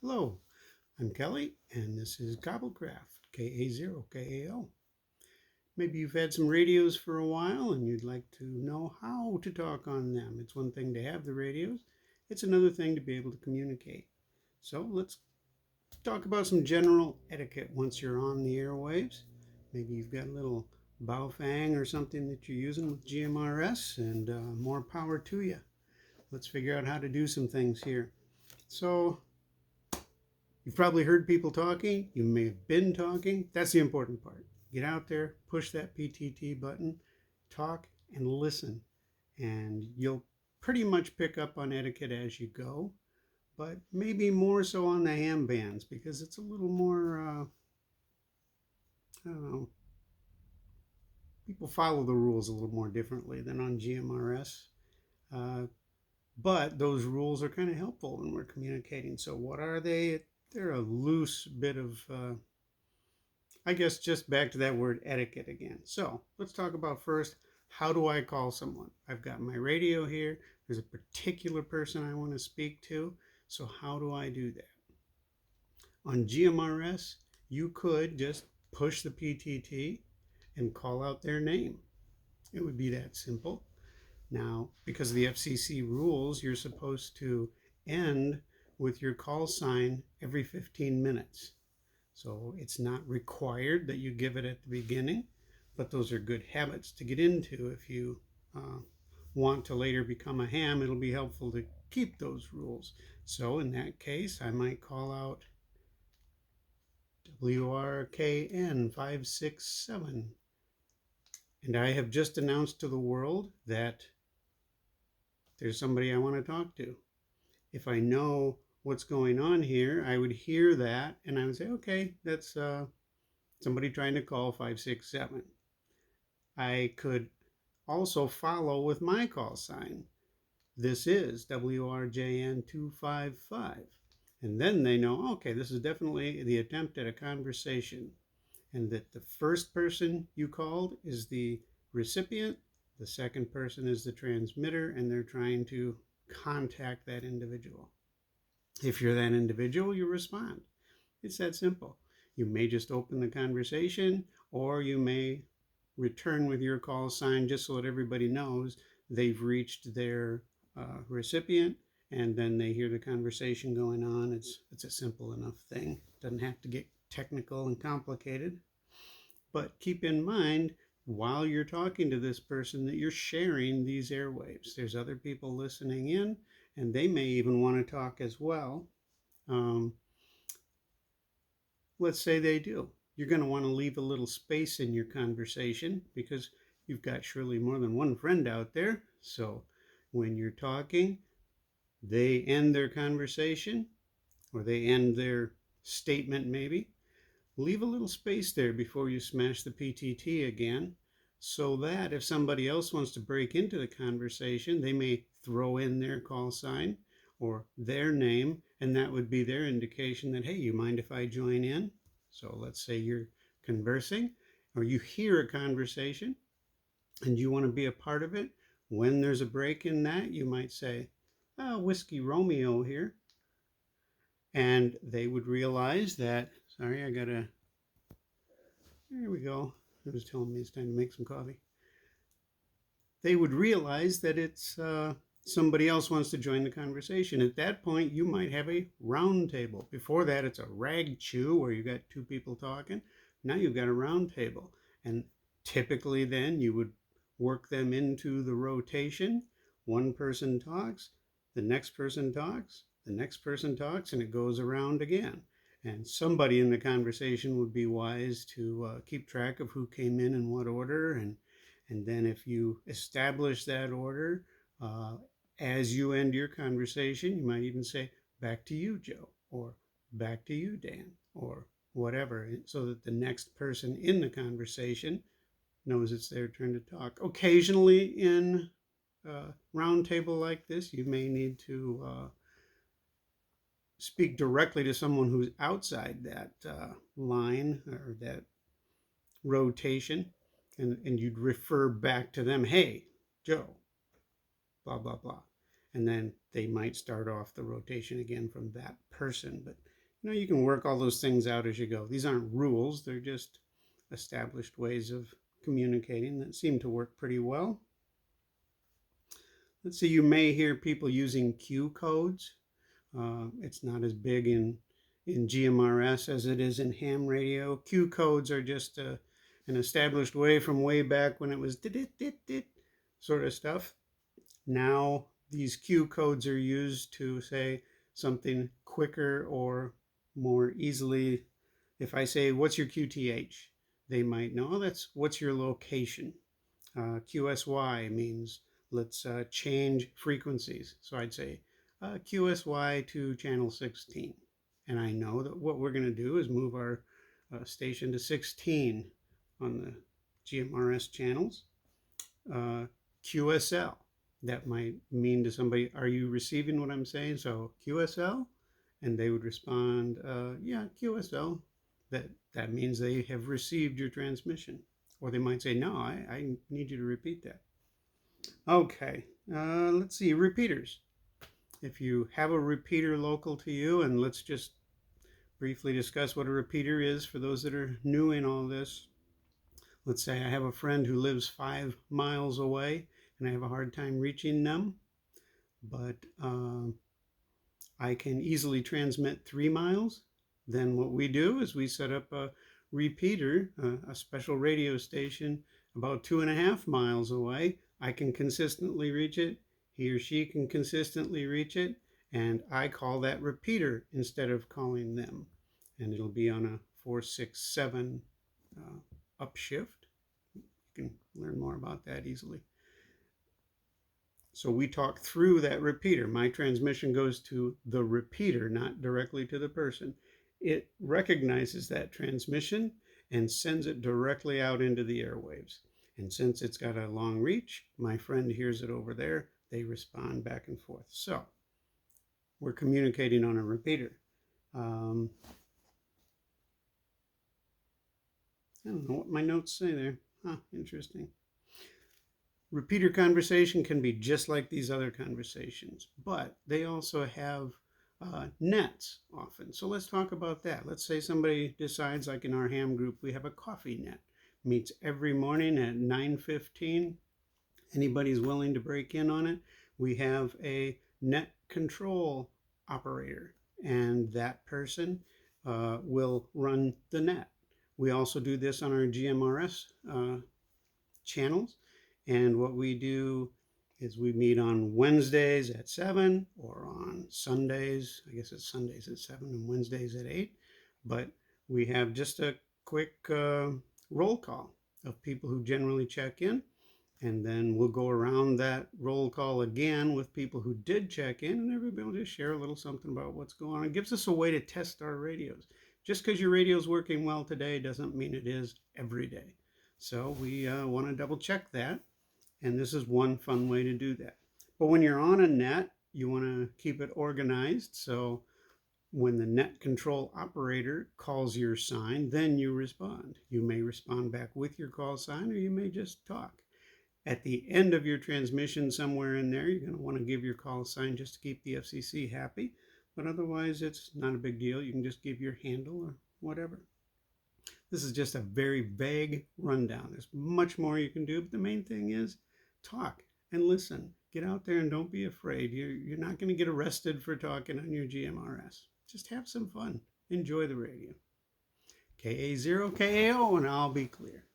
Hello, I'm Kelly, and this is Cobblecraft, K-A-0-K-A-O. Maybe you've had some radios for a while and you'd like to know how to talk on them. It's one thing to have the radios, it's another thing to be able to communicate. So let's talk about some general etiquette once you're on the airwaves. Maybe you've got a little Baofeng or something that you're using with GMRS, and more power to you. Let's figure out how to do some things here. So, you've probably heard people talking. You may have been talking. That's the important part. Get out there, push that PTT button, talk and listen. And you'll pretty much pick up on etiquette as you go, but maybe more so on the ham bands because it's a little more, I don't know, people follow the rules a little more differently than on GMRS. Uh, but those rules are kind of helpful when we're communicating. So, what are they? They're a loose bit of I guess just back to that word etiquette again. So let's talk about first, how do I call someone? I've got my radio here. There's a particular person I want to speak to. So how do I do that? On GMRS, you could just push the PTT and call out their name. It would be that simple. Now, because of the FCC rules, you're supposed to end with your call sign every 15 minutes. So it's not required that you give it at the beginning, but those are good habits to get into. If you want to later become a ham, it'll be helpful to keep those rules. So in that case, I might call out WRKN 567. And I have just announced to the world that there's somebody I want to talk to. If I know what's going on here, I would hear that and I would say, okay, that's somebody trying to call 567. I could also follow with my call sign. This is WRJN255. And then they know, okay, this is definitely the attempt at a conversation. And that the first person you called is the recipient, the second person is the transmitter, and they're trying to contact that individual. If you're that individual, you respond. It's that simple. You may just open the conversation, or you may return with your call sign just so that everybody knows they've reached their recipient, and then they hear the conversation going on. It's a simple enough thing. It doesn't have to get technical and complicated. But keep in mind, while you're talking to this person, that you're sharing these airwaves. There's other people listening in, and they may even want to talk as well. Um, let's say they do. You're going to want to leave a little space in your conversation because you've got surely more than one friend out there. So when you're talking, they end their conversation or they end their statement maybe. Leave a little space there before you smash the PTT again, so that if somebody else wants to break into the conversation, they may throw in their call sign or their name, and that would be their indication that, hey, you mind if I join in? So let's say you're conversing or you hear a conversation and you want to be a part of it. When there's a break in that, you might say, oh, Whiskey Romeo here. And they would realize that, sorry, there we go. It was telling me it's time to make some coffee. They would realize that it's somebody else wants to join the conversation. At that point, you might have a round table. Before that, it's a rag chew where you got two people talking. Now you've got a round table. And typically then you would work them into the rotation. One person talks, the next person talks, the next person talks, and it goes around again. And somebody in the conversation would be wise to keep track of who came in what order. And then if you establish that order, as you end your conversation, you might even say, back to you, Joe, or back to you, Dan, or whatever, so that the next person in the conversation knows it's their turn to talk. Occasionally in a round table like this, you may need to speak directly to someone who's outside that line or that rotation, and you'd refer back to them, hey, Joe, blah, blah, blah. and then they might start off the rotation again from that person. But you can work all those things out as you go. These aren't rules, they're just established ways of communicating that seem to work pretty well. Let's see, you may hear people using Q codes. It's not as big in GMRS as it is in ham radio. Q codes are just an established way from way back when it was dit sort of stuff. Now these Q codes are used to say something quicker or more easily. If I say, what's your QTH? They might know, that's what's your location. QSY means let's change frequencies. So I'd say QSY to channel 16. And I know that what we're going to do is move our station to 16 on the GMRS channels. QSL, that might mean to somebody, are you receiving what I'm saying? So QSL, and they would respond, yeah, QSL. That means they have received your transmission. Or they might say, no, I need you to repeat that. Okay, let's see, repeaters. If you have a repeater local to you, and let's just briefly discuss what a repeater is for those that are new in all this. Let's say I have a friend who lives 5 miles away and I have a hard time reaching them, but I can easily transmit 3 miles. Then what we do is we set up a repeater, a special radio station about 2.5 miles away. I can consistently reach it. He or she can consistently reach it. And I call that repeater instead of calling them. And it'll be on a 467 upshift. You can learn more about that easily. So we talk through that repeater. My transmission goes to the repeater, not directly to the person. It recognizes that transmission and sends it directly out into the airwaves. And since it's got a long reach, my friend hears it over there. They respond back and forth. So we're communicating on a repeater. I don't know what my notes say there. Interesting. Repeater conversation can be just like these other conversations, but they also have nets often. So let's talk about that. Let's say somebody decides, like in our ham group, we have a coffee net. Meets every morning at 9:15. Anybody's willing to break in on it. We have a net control operator, and that person will run the net. We also do this on our GMRS channels. And what we do is we meet on Wednesdays at 7 or on Sundays. I guess it's Sundays at 7 and Wednesdays at 8. But we have just a quick roll call of people who generally check in. And then we'll go around that roll call again with people who did check in, and everybody will just share a little something about what's going on. It gives us a way to test our radios. Just because your radio is working well today doesn't mean it is every day. So we want to double check that. And this is one fun way to do that. But when you're on a net, you want to keep it organized. So when the net control operator calls your sign, then you respond. You may respond back with your call sign, or you may just talk. At the end of your transmission somewhere in there, you're going to want to give your call sign just to keep the FCC happy. But otherwise, it's not a big deal. You can just give your handle or whatever. This is just a very vague rundown. There's much more you can do, but the main thing is talk and listen. Get out there and don't be afraid. You're not going to get arrested for talking on your GMRS. Just have some fun. Enjoy the radio. KA0, KAO, and I'll be clear.